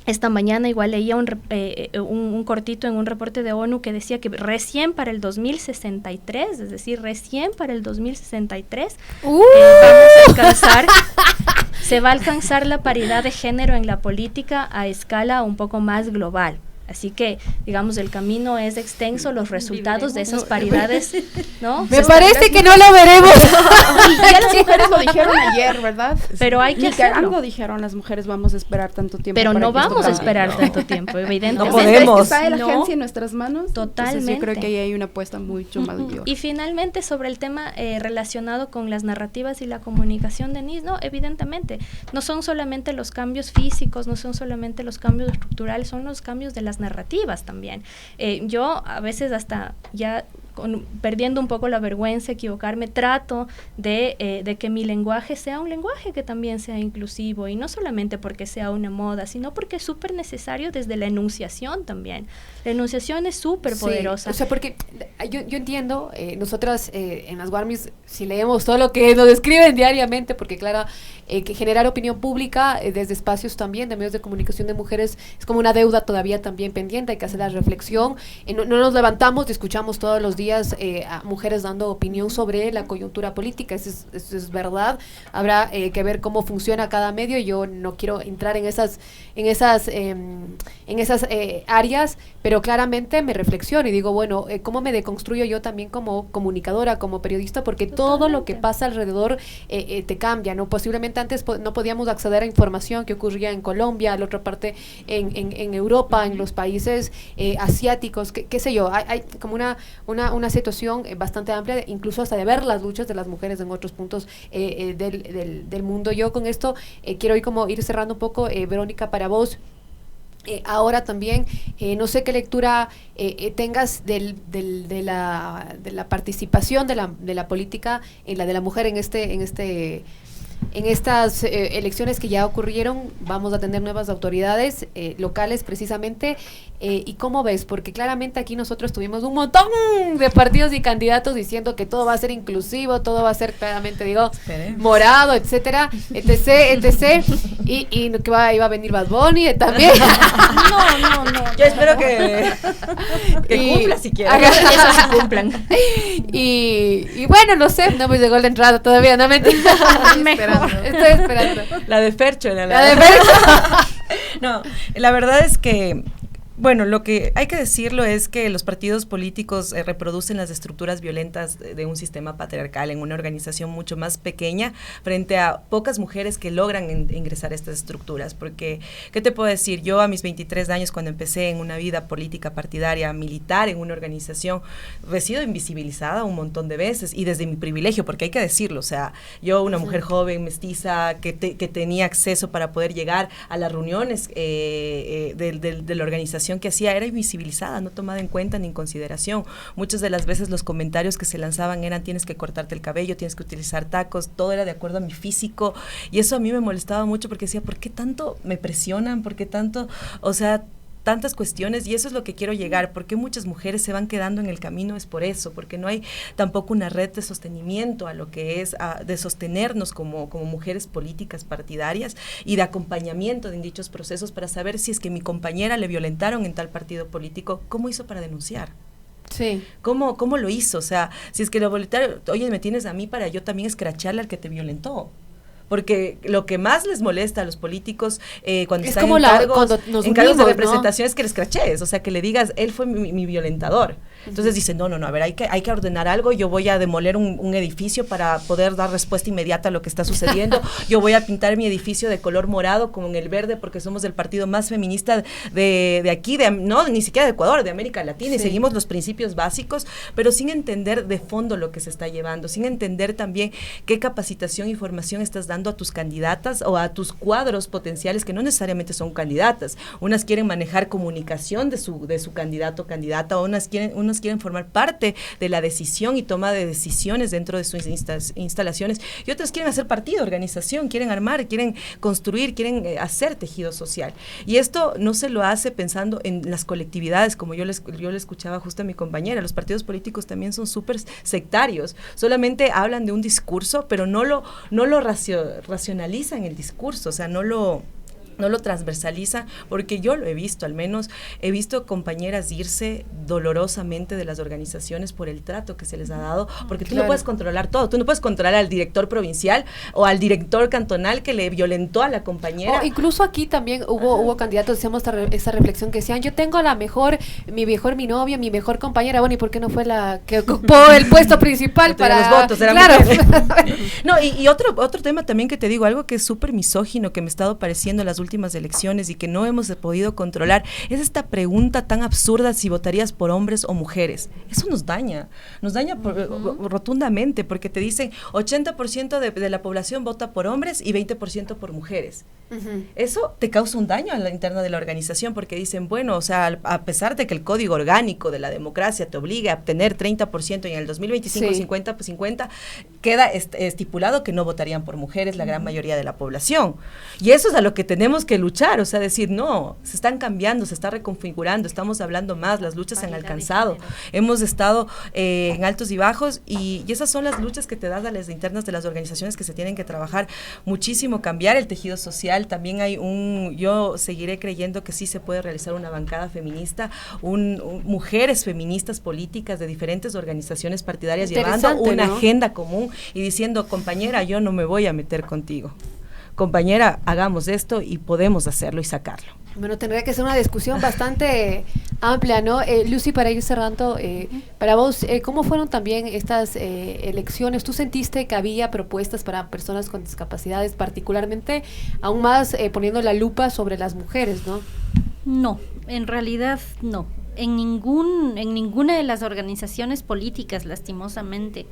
esta mañana igual leía un cortito en un reporte de ONU que decía que recién para el 2063, es decir, recién para el 2063, se va a alcanzar la paridad de género en la política a escala un poco más global. Así que, digamos, el camino es extenso, los resultados de esas paridades, ¿no? Me parece que no lo veremos. Ya las mujeres lo dijeron ayer, ¿verdad? Pero hay que hacerlo. Algo dijeron las mujeres, vamos a esperar tanto tiempo. Pero no vamos a esperar tanto tiempo, evidentemente. No podemos. ¿Está la agencia en nuestras manos? Totalmente. Entonces yo creo que ahí hay una apuesta mucho mayor. Y finalmente, sobre el tema relacionado con las narrativas y la comunicación, Denise, no, evidentemente, no son solamente los cambios físicos, no son solamente los cambios estructurales, son los cambios de las narrativas también. Yo a veces hasta ya perdiendo un poco la vergüenza, equivocarme, trato de que mi lenguaje sea un lenguaje que también sea inclusivo, y no solamente porque sea una moda, sino porque es súper necesario desde la enunciación también. La enunciación es súper poderosa. O sea, porque yo entiendo, nosotras en las Warmis, si leemos todo lo que nos escriben diariamente, porque claro, que generar opinión pública desde espacios también de medios de comunicación de mujeres es como una deuda todavía también pendiente, hay que hacer la reflexión, no nos levantamos y escuchamos todos los días a mujeres dando opinión sobre la coyuntura política, eso es verdad, habrá que ver cómo funciona cada medio, yo no quiero entrar en esas áreas, pero claramente me reflexiono y digo, bueno, ¿cómo me deconstruyo yo también como comunicadora, como periodista? Porque todo lo que pasa alrededor te cambia, ¿no? Posiblemente antes no podíamos acceder a información que ocurría en Colombia, a la otra parte en Europa, en los países asiáticos, qué sé yo, hay como una situación bastante amplia, incluso hasta de ver las luchas de las mujeres en otros puntos del mundo. Yo con esto quiero ir cerrando un poco, Verónica, para vos. Ahora también, no sé qué lectura tengas de la participación de la política, la de la mujer en estas elecciones que ya ocurrieron. Vamos a tener nuevas autoridades locales precisamente, y ¿cómo ves? Porque claramente aquí nosotros tuvimos un montón de partidos y candidatos diciendo que todo va a ser inclusivo, todo va a ser claramente, morado, etcétera, etc, y que iba a venir Bad Bunny también. No. Yo espero que cumpla siquiera. Eso sí cumplan. Y bueno, no sé, no me llegó la entrada todavía, no mentira. Estoy esperando. La de Fercho. No, la verdad es que, bueno, lo que hay que decirlo es que los partidos políticos reproducen las estructuras violentas de un sistema patriarcal en una organización mucho más pequeña frente a pocas mujeres que logran ingresar a estas estructuras, porque, ¿qué te puedo decir? Yo a mis 23 años, cuando empecé en una vida política partidaria militar en una organización, he sido invisibilizada un montón de veces, y desde mi privilegio, porque hay que decirlo, o sea, yo, una mujer joven, mestiza, que tenía acceso para poder llegar a las reuniones de la organización que hacía, era invisibilizada, no tomada en cuenta ni en consideración. Muchas de las veces los comentarios que se lanzaban eran: tienes que cortarte el cabello, tienes que utilizar tacos, todo era de acuerdo a mi físico, y eso a mí me molestaba mucho, porque decía, ¿por qué tanto me presionan? ¿Por qué tanto? O sea, tantas cuestiones, y eso es lo que quiero llegar. ¿Por qué muchas mujeres se van quedando en el camino? Es por eso, porque no hay tampoco una red de sostenimiento a lo que es, de sostenernos como mujeres políticas partidarias, y de acompañamiento en dichos procesos para saber si es que mi compañera le violentaron en tal partido político, ¿cómo hizo para denunciar? Sí. ¿Cómo lo hizo? O sea, si es que lo violentaron, oye, me tienes a mí para yo también escracharle al que te violentó. porque lo que más les molesta a los políticos cuando es están como en cargos de ¿no? representación es que les crachees, o sea, que le digas, él fue mi violentador. Entonces dicen, no, a ver, hay que ordenar algo, yo voy a demoler un edificio para poder dar respuesta inmediata a lo que está sucediendo, yo voy a pintar mi edificio de color morado como en el verde porque somos el partido más feminista de aquí, no, ni siquiera de Ecuador, de América Latina, y seguimos los principios básicos, pero sin entender de fondo lo que se está llevando, sin entender también qué capacitación y formación estás dando a tus candidatas o a tus cuadros potenciales que no necesariamente son candidatas. Unas quieren manejar comunicación de su candidato o candidata, o unos quieren formar parte de la decisión y toma de decisiones dentro de sus instalaciones, y otras quieren hacer partido, organización, quieren armar, quieren construir, quieren hacer tejido social. Y esto no se lo hace pensando en las colectividades, como yo le escuchaba justo a mi compañera. Los partidos políticos también son súper sectarios, solamente hablan de un discurso, pero no lo racionalizan el discurso, o sea, no lo transversaliza, porque yo lo he visto, al menos he visto compañeras irse dolorosamente de las organizaciones por el trato que se les ha dado, porque tú no puedes controlar todo, tú no puedes controlar al director provincial o al director cantonal que le violentó a la compañera. Incluso aquí también hubo candidatos, hacíamos esta reflexión que decían, yo tengo mi novia, mi mejor compañera, bueno, ¿y por qué no fue la que ocupó el puesto principal para los votos? Claro. No, y otro tema también que te digo, algo que es súper misógino, que me ha estado pareciendo en las últimas elecciones y que no hemos podido controlar, es esta pregunta tan absurda si votarías por hombres o mujeres. Eso nos daña rotundamente, porque te dicen 80% de la población vota por hombres y 20% por mujeres. Eso te causa un daño a la interna de la organización, porque dicen, bueno, o sea, a pesar de que el código orgánico de la democracia te obliga a obtener 30% y en el 2025 50, queda estipulado que no votarían por mujeres la gran mayoría de la población. Y eso es a lo que tenemos que luchar, o sea, decir, no, se están cambiando, se está reconfigurando, estamos hablando más, las luchas se han alcanzado, hemos estado en altos y bajos, y esas son las luchas que te das a las internas de las organizaciones, que se tienen que trabajar muchísimo, cambiar el tejido social. También hay yo seguiré creyendo que sí se puede realizar una bancada feminista, mujeres feministas políticas de diferentes organizaciones partidarias llevando una agenda común y diciendo, compañera, yo no me voy a meter contigo. Compañera, hagamos esto y podemos hacerlo y sacarlo. Bueno, tendría que ser una discusión bastante amplia, ¿no? Lucy, para ir cerrando, para vos, ¿cómo fueron también estas elecciones? ¿Tú sentiste que había propuestas para personas con discapacidades, particularmente, aún más poniendo la lupa sobre las mujeres, ¿no? No, en realidad no. En ninguna de las organizaciones políticas, lastimosamente,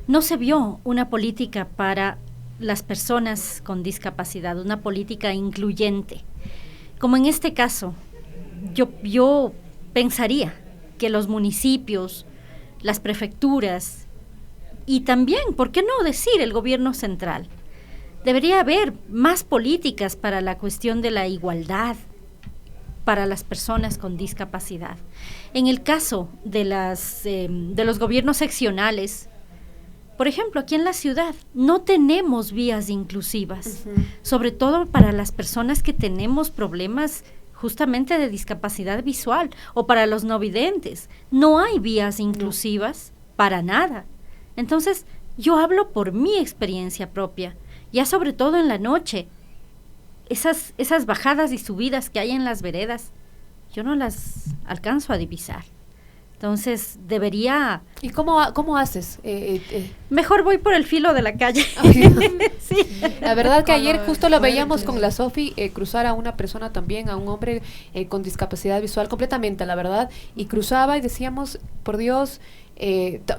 no se vio una política para las personas con discapacidad, una política incluyente. Como en este caso, yo pensaría que los municipios, las prefecturas y también, ¿por qué no decir el gobierno central? Debería haber más políticas para la cuestión de la igualdad para las personas con discapacidad. En el caso de los gobiernos seccionales, por ejemplo, aquí en la ciudad no tenemos vías inclusivas, sobre todo para las personas que tenemos problemas justamente de discapacidad visual o para los no videntes. No hay vías inclusivas para nada. Entonces, yo hablo por mi experiencia propia, ya sobre todo en la noche. Esas bajadas y subidas que hay en las veredas, yo no las alcanzo a divisar. Entonces, debería... ¿Y cómo haces? Mejor voy por el filo de la calle. Sí. La verdad que ayer justo lo veíamos con la Sofi, cruzar a una persona también, a un hombre con discapacidad visual completamente, la verdad, y cruzaba y decíamos, por Dios,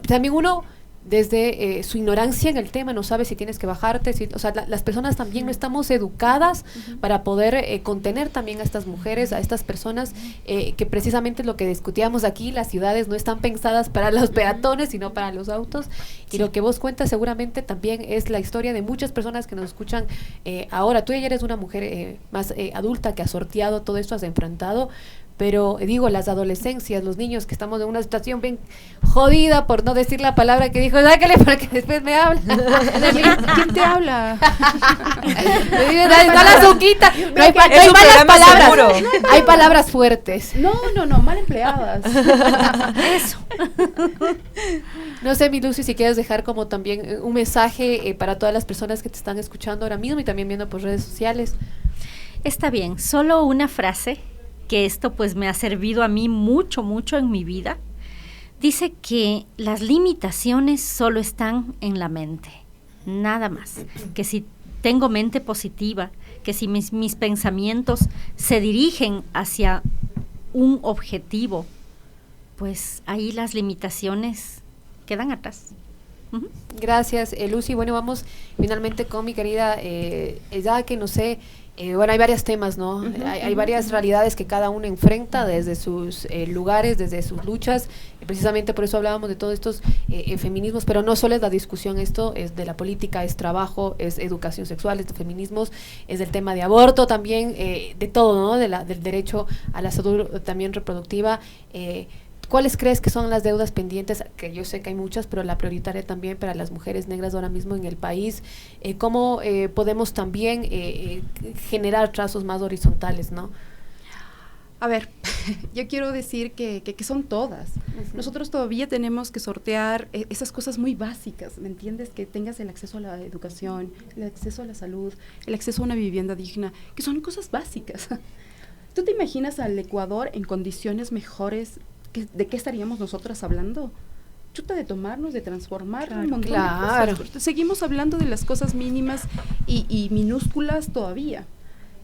también uno... desde su ignorancia en el tema, no sabe si tienes que bajarte, o sea, las personas también no estamos educadas para poder contener también a estas mujeres, a estas personas, que precisamente lo que discutíamos aquí, las ciudades no están pensadas para los peatones, sino para los autos, y lo que vos cuentas seguramente también es la historia de muchas personas que nos escuchan ahora. Tú ya eres una mujer más adulta que has sorteado todo esto, has enfrentado, pero digo, las adolescencias, los niños que estamos en una situación bien jodida, por no decir la palabra que dijo, sácale para que después me hable. ¿Quién te habla? Da la azuquita. No hay malas palabras. Hay palabras fuertes. No, mal empleadas. Eso. No sé, mi Lucy, si quieres dejar como también un mensaje para todas las personas que te están escuchando ahora mismo y también viendo por redes sociales. Está bien, solo una frase, que esto pues me ha servido a mí mucho en mi vida. Dice que las limitaciones solo están en la mente, nada más. Que si tengo mente positiva, que si mis pensamientos se dirigen hacia un objetivo, pues ahí las limitaciones quedan atrás. Gracias, Lucy. Bueno, vamos finalmente con mi querida ya que no sé, bueno, hay varios temas, ¿no? Hay varias realidades que cada uno enfrenta desde sus lugares, desde sus luchas, y precisamente por eso hablábamos de todos estos feminismos, pero no solo es la discusión, esto es de la política, es trabajo, es educación sexual, es de feminismos, es del tema de aborto también, de todo, ¿no? Del derecho a la salud también reproductiva. ¿Cuáles crees que son las deudas pendientes? Que yo sé que hay muchas, pero la prioritaria también para las mujeres negras ahora mismo en el país. ¿Cómo podemos también generar trazos más horizontales, no? A ver, yo quiero decir que son todas. Nosotros todavía tenemos que sortear esas cosas muy básicas, ¿me entiendes? Que tengas el acceso a la educación, el acceso a la salud, el acceso a una vivienda digna, que son cosas básicas. ¿Tú te imaginas al Ecuador en condiciones mejores? ¿De qué estaríamos nosotras hablando? Chuta, de tomarnos, de transformar un montón de cosas. Seguimos hablando de las cosas mínimas y minúsculas todavía.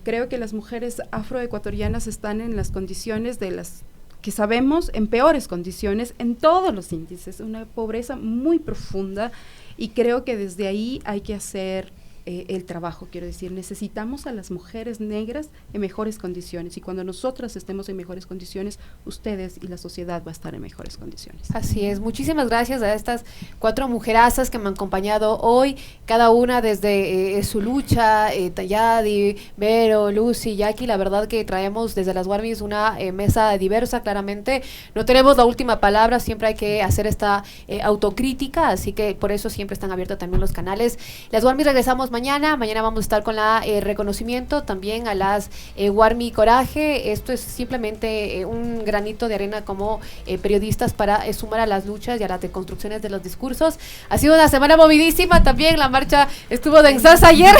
Creo que las mujeres afroecuatorianas están en las condiciones de las que sabemos, en peores condiciones, en todos los índices, una pobreza muy profunda, y creo que desde ahí hay que hacer el trabajo, quiero decir, necesitamos a las mujeres negras en mejores condiciones, y cuando nosotras estemos en mejores condiciones, ustedes y la sociedad va a estar en mejores condiciones. Así es, muchísimas gracias a estas 4 mujerazas que me han acompañado hoy, cada una desde su lucha, Tayadi, Vero, Lucy, Jackie. La verdad que traemos desde las Warmis una mesa diversa, claramente, no tenemos la última palabra, siempre hay que hacer esta autocrítica, así que por eso siempre están abiertos también los canales. Las Warmis regresamos mañana vamos a estar con la reconocimiento también a las Warmi Coraje. Esto es simplemente un granito de arena como periodistas para sumar a las luchas y a las deconstrucciones de los discursos. Ha sido una semana movidísima también, la marcha estuvo densa ayer,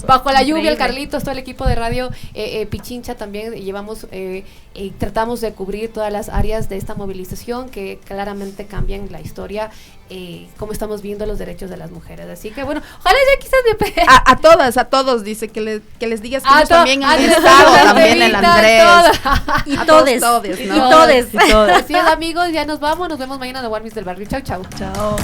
bajo la lluvia, el Carlitos, todo el equipo de Radio Pichincha también llevamos, tratamos de cubrir todas las áreas de esta movilización que claramente cambian la historia, cómo estamos viendo los derechos de las mujeres. Así que bueno, ojalá ya quizás a todos, dice que les digas que ellos también han estado, también el Andrés. Y todes. Así es, amigos, ya nos vamos, nos vemos mañana de Warmis del Barrio. Chau. Chao.